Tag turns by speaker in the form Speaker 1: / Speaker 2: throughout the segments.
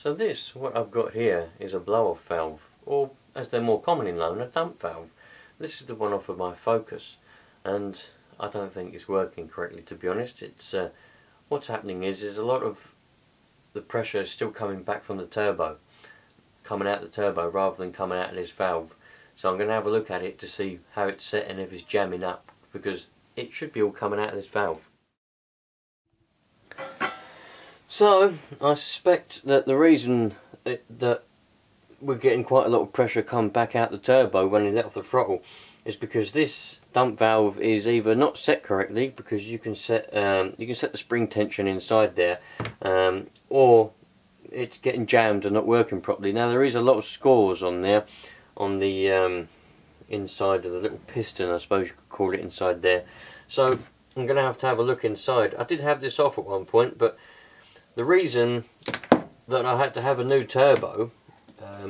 Speaker 1: So this, what I've got here, is a blow-off valve, or as they're more commonly known, a dump valve. This is the one off of my Focus, and I don't think it's working correctly, to be honest. It's what's happening is a lot of the pressure is still coming back from the turbo, coming out the turbo rather than coming out of this valve. So I'm going to have a look at it to see how it's set and if it's jamming up, because it should be all coming out of this valve. So I suspect that the reason that we're getting quite a lot of pressure come back out the turbo when you let off the throttle is because this dump valve is either not set correctly, because you can set the spring tension inside there, or it's getting jammed and not working properly. Now there is a lot of scores on there, on the inside of the little piston, I suppose you could call it, inside there. So I'm going to have a look inside. I did have this off at one point, but the reason that I had to have a new turbo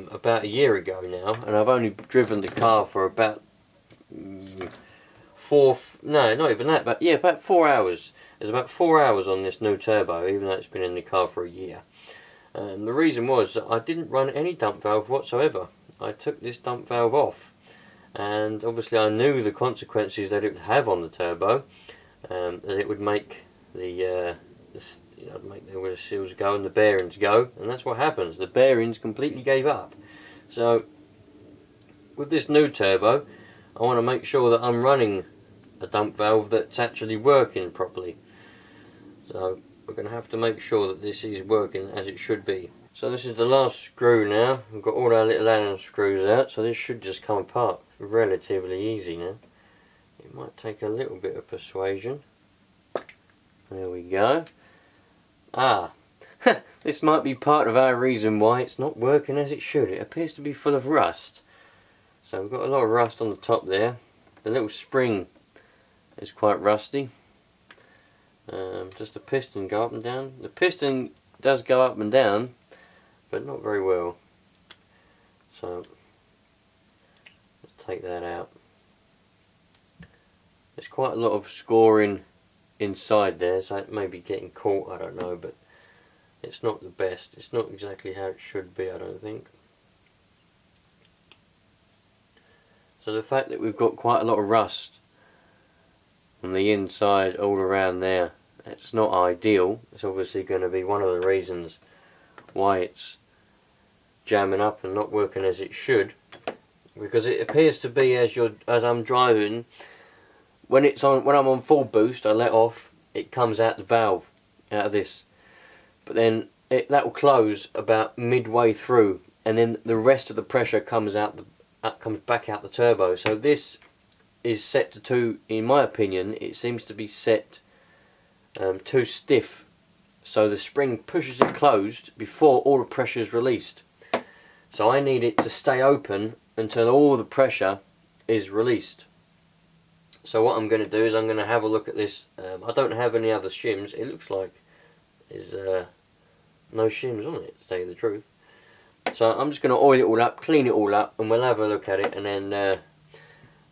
Speaker 1: about a year ago now, and I've only driven the car for about about 4 hours. There's about 4 hours on this new turbo, even though it's been in the car for a year. The reason was that I didn't run any dump valve whatsoever. I took this dump valve off, and obviously I knew the consequences that it would have on the turbo, that it would make make the wheel seals go and the bearings go, and that's what happens. The bearings completely gave up. So with this new turbo, I want to make sure that I'm running a dump valve that's actually working properly. So we're going to have to make sure that this is working as it should be. So this is the last screw now. We've got all our little Allen screws out, so this should just come apart relatively easy now. It might take a little bit of persuasion. There we go. Ah, this might be part of our reason why it's not working as it should. It appears to be full of rust. So we've got a lot of rust on the top there. The little spring is quite rusty. Does the piston go up and down? The piston does go up and down, but not very well. So let's take that out. There's quite a lot of scoring inside there, so it may be getting caught, I don't know, but it's not the best. It's not exactly how it should be, I don't think. So the fact that we've got quite a lot of rust on the inside all around there, it's not ideal. It's obviously going to be one of the reasons why it's jamming up and not working as it should, because it appears to be as I'm driving, when I'm on full boost, I let off, it comes out the valve, out of this, but then that will close about midway through, and then the rest of the pressure comes back out the turbo. So this is set to, in my opinion, it seems to be set too stiff, so the spring pushes it closed before all the pressure is released. So I need it to stay open until all the pressure is released. So what I'm going to do is I'm going to have a look at this. I don't have any other shims. It looks like there's no shims on it, to tell you the truth. So I'm just going to oil it all up, clean it all up, and we'll have a look at it, and then I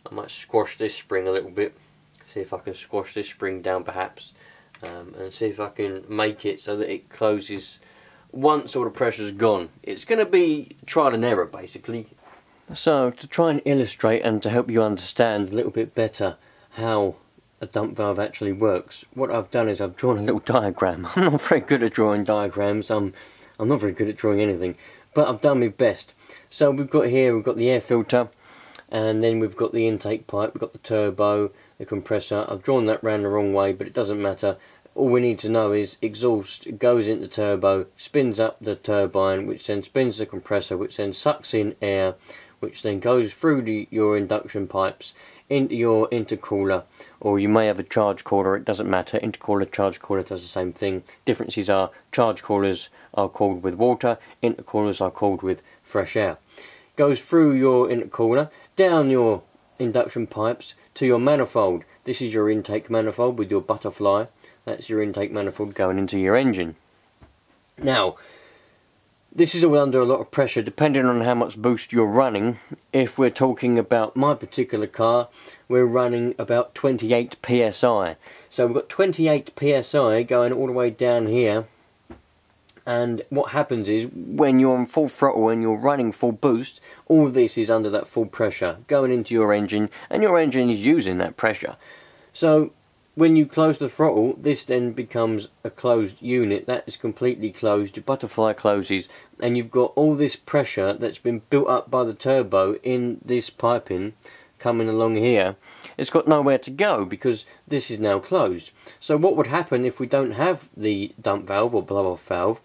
Speaker 1: might squash this spring a little bit, see if I can squash this spring down perhaps, and see if I can make it so that it closes once all the pressure's gone. It's going to be trial and error basically. So to try and illustrate and to help you understand a little bit better how a dump valve actually works, what I've done is I've drawn a little diagram. I'm not very good at drawing diagrams, I'm not very good at drawing anything, but I've done my best. So we've got the air filter, and then we've got the intake pipe, we've got the turbo, the compressor. I've drawn that round the wrong way, but it doesn't matter. All we need to know is exhaust goes into turbo, spins up the turbine, which then spins the compressor, which then sucks in air, which then goes through your induction pipes into your intercooler, or you may have a charge cooler, it doesn't matter. Intercooler, charge cooler does the same thing. Differences are charge coolers are cooled with water, intercoolers are cooled with fresh air. Goes through your intercooler, down your induction pipes to your manifold. This is your intake manifold with your butterfly. That's your intake manifold going into your engine. Now, this is all under a lot of pressure depending on how much boost you're running. If we're talking about my particular car, we're running about 28 psi. So we've got 28 psi going all the way down here, and what happens is when you're on full throttle and you're running full boost, all of this is under that full pressure going into your engine, and your engine is using that pressure. So when you close the throttle, this then becomes a closed unit. That is completely closed. Your butterfly closes, and you've got all this pressure that's been built up by the turbo in this piping coming along here. It's got nowhere to go because this is now closed. So what would happen if we don't have the dump valve or blow off valve?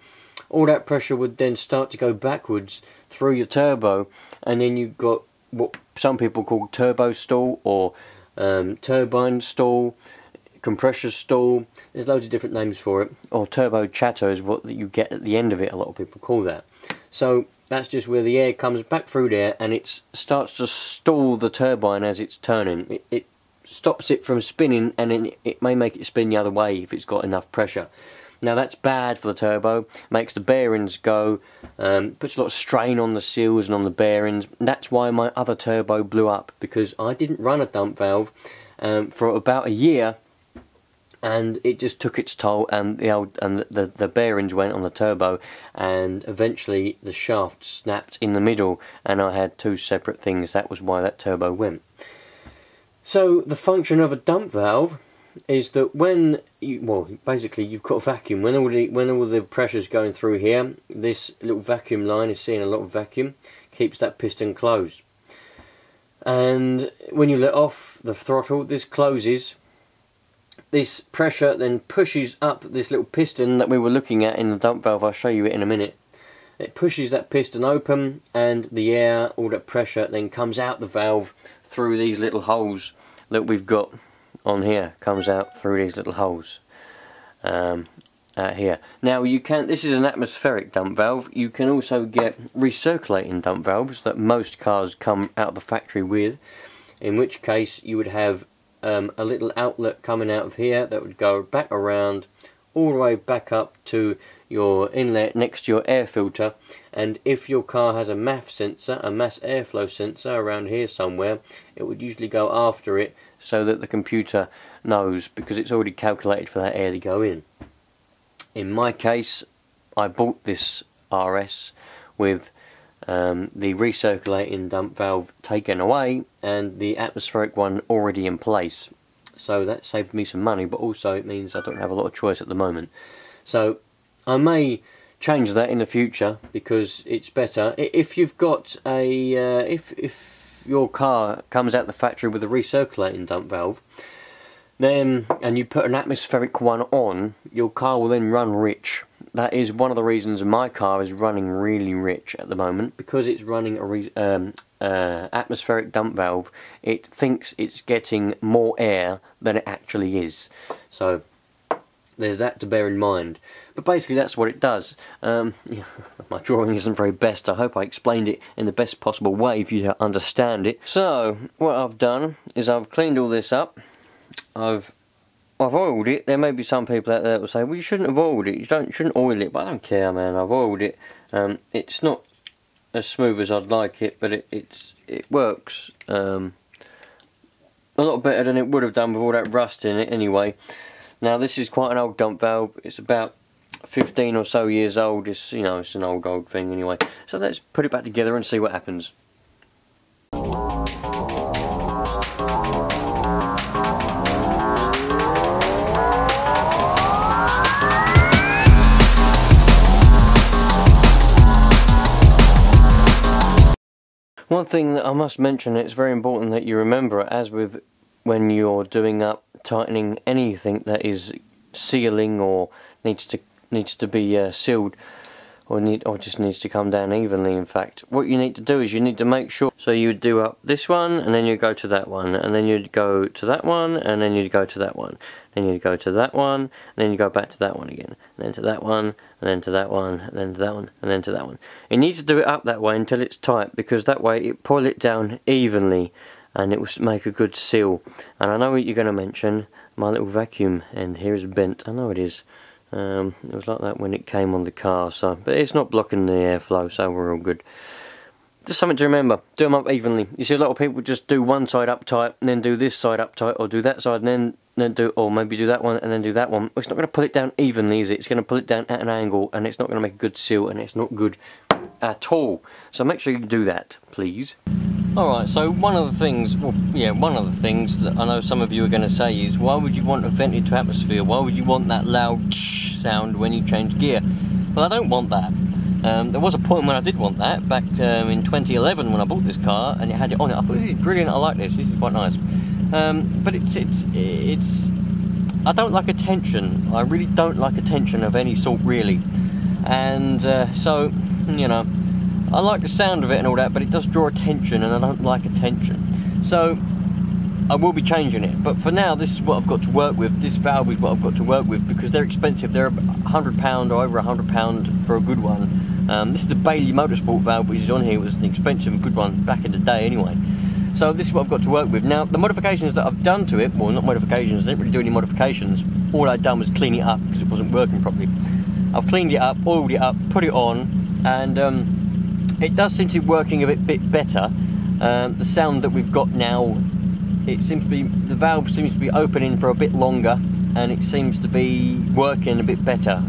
Speaker 1: All that pressure would then start to go backwards through your turbo, and then you've got what some people call turbo stall, or turbine stall, compressor stall. There's loads of different names for it, or turbo chatter is what you get at the end of it. A lot of people call that. So that's just where the air comes back through there, and it starts to stall the turbine as it's turning. It stops it from spinning, and then it may make it spin the other way if it's got enough pressure. Now that's bad for the turbo, makes the bearings go, puts a lot of strain on the seals and on the bearings. That's why my other turbo blew up, because I didn't run a dump valve for about a year, and it just took its toll, and the bearings went on the turbo, and eventually the shaft snapped in the middle, and I had two separate things. That was why that turbo went. So the function of a dump valve is that when basically you've got a vacuum. When all the pressure's going through here, this little vacuum line is seeing a lot of vacuum, keeps that piston closed. And when you let off the throttle, this closes. This pressure then pushes up this little piston that we were looking at in the dump valve. I'll show you it in a minute. It pushes that piston open, and the air, all that pressure, then comes out the valve through these little holes that we've got on here. Comes out through these little holes out here. Now you can. This is an atmospheric dump valve. You can also get recirculating dump valves that most cars come out of the factory with. In which case you would have a little outlet coming out of here that would go back around all the way back up to your inlet next to your air filter, and if your car has a MAF sensor, a mass airflow sensor around here somewhere, it would usually go after it so that the computer knows, because it's already calculated for that air to go in. In my case, I bought this RS with the recirculating dump valve taken away and the atmospheric one already in place. So that saved me some money, but also it means I don't have a lot of choice at the moment. So I may change that in the future because it's better. If you've got a if your car comes out the factory with a recirculating dump valve, then and you put an atmospheric one on, your car will then run rich. That is one of the reasons my car is running really rich at the moment, because it's running a atmospheric dump valve. It thinks it's getting more air than it actually is. So there's that to bear in mind. But basically that's what it does. Yeah, my drawing isn't very best. I hope I explained it in the best possible way for you to understand it. So what I've done is I've cleaned all this up. I've oiled it. There may be some people out there that will say, well, you shouldn't have oiled it, you shouldn't oil it, but I don't care, man. I've oiled it. It's not as smooth as I'd like it, but it works a lot better than it would have done with all that rust in it anyway. Now this is quite an old dump valve. It's about 15 or so years old. It's, you know, it's an old thing anyway. So let's put it back together and see what happens. One thing that I must mention, it's very important that you remember, as with when you're doing up, tightening anything that is sealing or needs to be sealed, or just needs to come down evenly. In fact, what you need to do is you need to make sure. So you would do up this one, and then you go to that one, and then you'd go to that one, and then you'd go to that one, then you'd go to that one, and then you go back to that one again, and then to that one, and then to that one, and then to that one, and then to that one. You need to do it up that way until it's tight, because that way it pull it down evenly, and it will make a good seal. And I know what you're going to mention, my little vacuum end here is bent. I know it is. It was like that when it came on the car, so, but it's not blocking the airflow, so we're all good. Just something to remember, do them up evenly. You see a lot of people just do one side up tight and then do this side up tight, or do that side and then then do, or maybe do that one and then do that one. It's not going to pull it down evenly, is it? It's going to pull it down at an angle, and it's not going to make a good seal, and it's not good at all. So make sure you do that, please. Alright, so one of the things, well, yeah, one of the things that I know some of you are going to say is, why would you want to vent it to atmosphere? Why would you want that loud sound when you change gear? Well, I don't want that. There was a point when I did want that, back in 2011 when I bought this car, and it had it on it. I thought, this is brilliant, I like this is quite nice. But it's I don't like attention. I really don't like attention of any sort, really. And so, you know, I like the sound of it and all that, but it does draw attention, and I don't like attention. So I will be changing it, but for now this is what I've got to work with. This valve is what I've got to work with, because they're expensive. They're £100 or over £100 for a good one. This is the Bailey Motorsport valve, which is on here. It was an expensive good one back in the day anyway. So this is what I've got to work with. Now, the modifications that I've done to it, well, not modifications, I didn't really do any modifications. All I'd done was clean it up because it wasn't working properly. I've cleaned it up, oiled it up, put it on, and it does seem to be working a bit better. The sound that we've got now, it seems to be, the valve seems to be opening for a bit longer, and it seems to be working a bit better.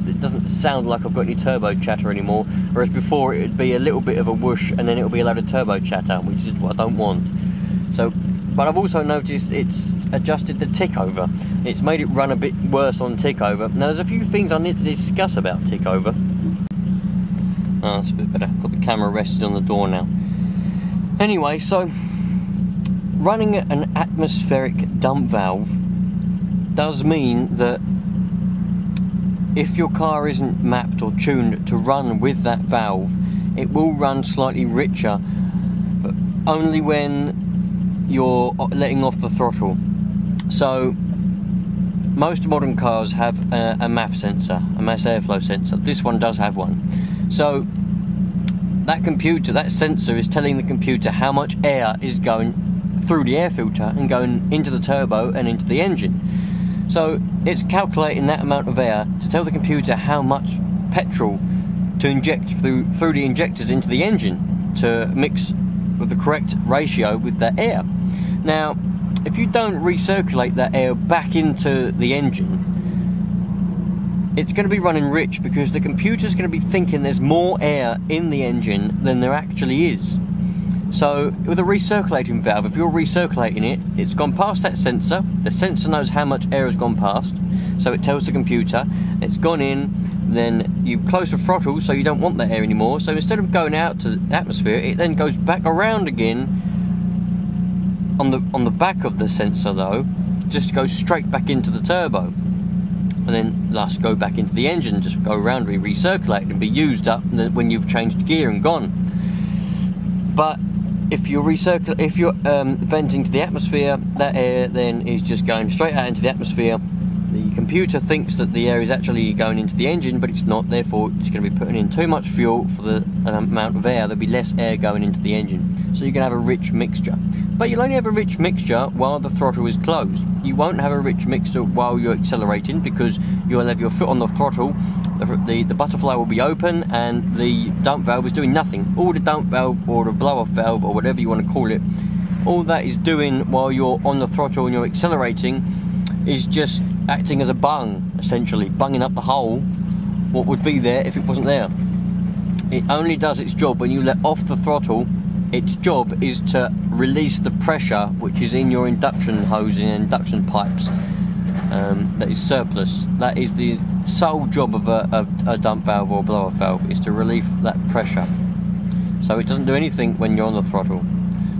Speaker 1: It doesn't sound like I've got any turbo chatter anymore, whereas before it would be a little bit of a whoosh and then it would be a load of turbo chatter, which is what I don't want. So, but I've also noticed it's adjusted the tick over. It's made it run a bit worse on tick over. Now there's a few things I need to discuss about tick over. Oh, that's a bit better. Got the camera rested on the door now. Anyway, so running an atmospheric dump valve does mean that if your car isn't mapped or tuned to run with that valve, it will run slightly richer, but only when you're letting off the throttle. So most modern cars have a MAF sensor, a mass airflow sensor. This one does have one. So that computer, that sensor is telling the computer how much air is going through the air filter and going into the turbo and into the engine. So it's calculating that amount of air to tell the computer how much petrol to inject through the injectors into the engine to mix with the correct ratio with that air. Now, if you don't recirculate that air back into the engine, it's going to be running rich, because the computer's going to be thinking there's more air in the engine than there actually is. So with a recirculating valve, if you're recirculating it, it's gone past that sensor. The sensor knows how much air has gone past, so it tells the computer. It's gone in, then you close the throttle, so you don't want that air anymore. So instead of going out to the atmosphere, it then goes back around again on the back of the sensor, though, just goes straight back into the turbo, and then thus go back into the engine, just go around, be recirculated and be used up when you've changed gear and gone. But if you're venting to the atmosphere, that air then is just going straight out into the atmosphere. The computer thinks that the air is actually going into the engine, but it's not. Therefore, it's going to be putting in too much fuel for the amount of air. There'll be less air going into the engine, so you can have a rich mixture. But you'll only have a rich mixture while the throttle is closed. You won't have a rich mixture while you're accelerating, because you'll have your foot on the throttle. The butterfly will be open and the dump valve is doing nothing. All the dump valve or the blow-off valve or whatever you want to call it, all that is doing while you're on the throttle and you're accelerating is just acting as a bung, essentially, bunging up the hole what would be there if it wasn't there. It only does its job when you let off the throttle. Its job is to release the pressure which is in your induction hose and induction pipes. That is surplus. That is the sole job of a dump valve or blow-off valve, is to relieve that pressure. So it doesn't do anything when you're on the throttle.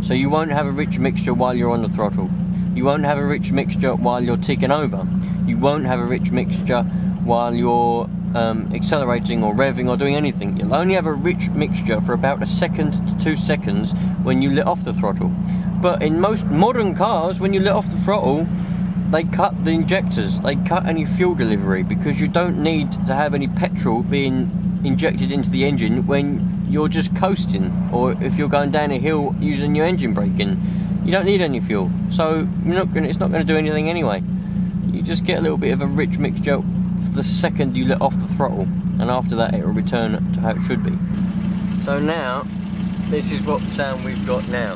Speaker 1: So you won't have a rich mixture while you're on the throttle. You won't have a rich mixture while you're ticking over. You won't have a rich mixture while you're accelerating or revving or doing anything. You'll only have a rich mixture for about 1 second to 2 seconds when you let off the throttle. But in most modern cars, when you let off the throttle, they cut the injectors, they cut any fuel delivery, because you don't need to have any petrol being injected into the engine when you're just coasting, or if you're going down a hill using your engine braking. You don't need any fuel, so it's not going to do anything anyway. You just get a little bit of a rich mixture for the second you let off the throttle, and after that it will return to how it should be. So now, this is what sound we've got now.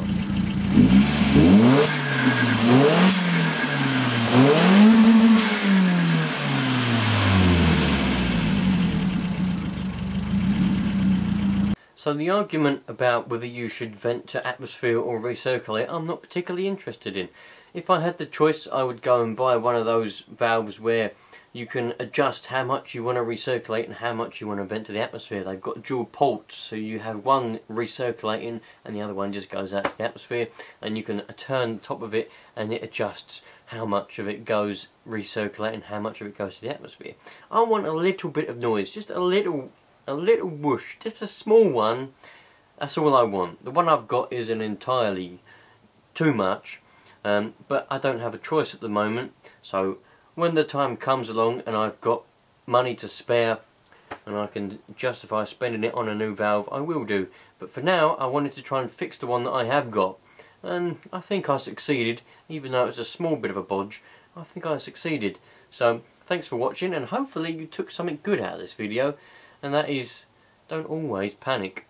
Speaker 1: So the argument about whether you should vent to atmosphere or recirculate, I'm not particularly interested in. If I had the choice, I would go and buy one of those valves where you can adjust how much you want to recirculate and how much you want to vent to the atmosphere. They've got dual ports, so you have one recirculating and the other one just goes out to the atmosphere, and you can turn the top of it and it adjusts how much of it goes recirculating, how much of it goes to the atmosphere. I want a little bit of noise, just a little whoosh, just a small one. That's all I want. The one I've got isn't entirely too much, but I don't have a choice at the moment, so when the time comes along and I've got money to spare and I can justify spending it on a new valve, I will do. But for now, I wanted to try and fix the one that I have got, and I think I succeeded. Even though it's a small bit of a bodge, I think I succeeded. So thanks for watching, and hopefully you took something good out of this video, and that is, don't always panic.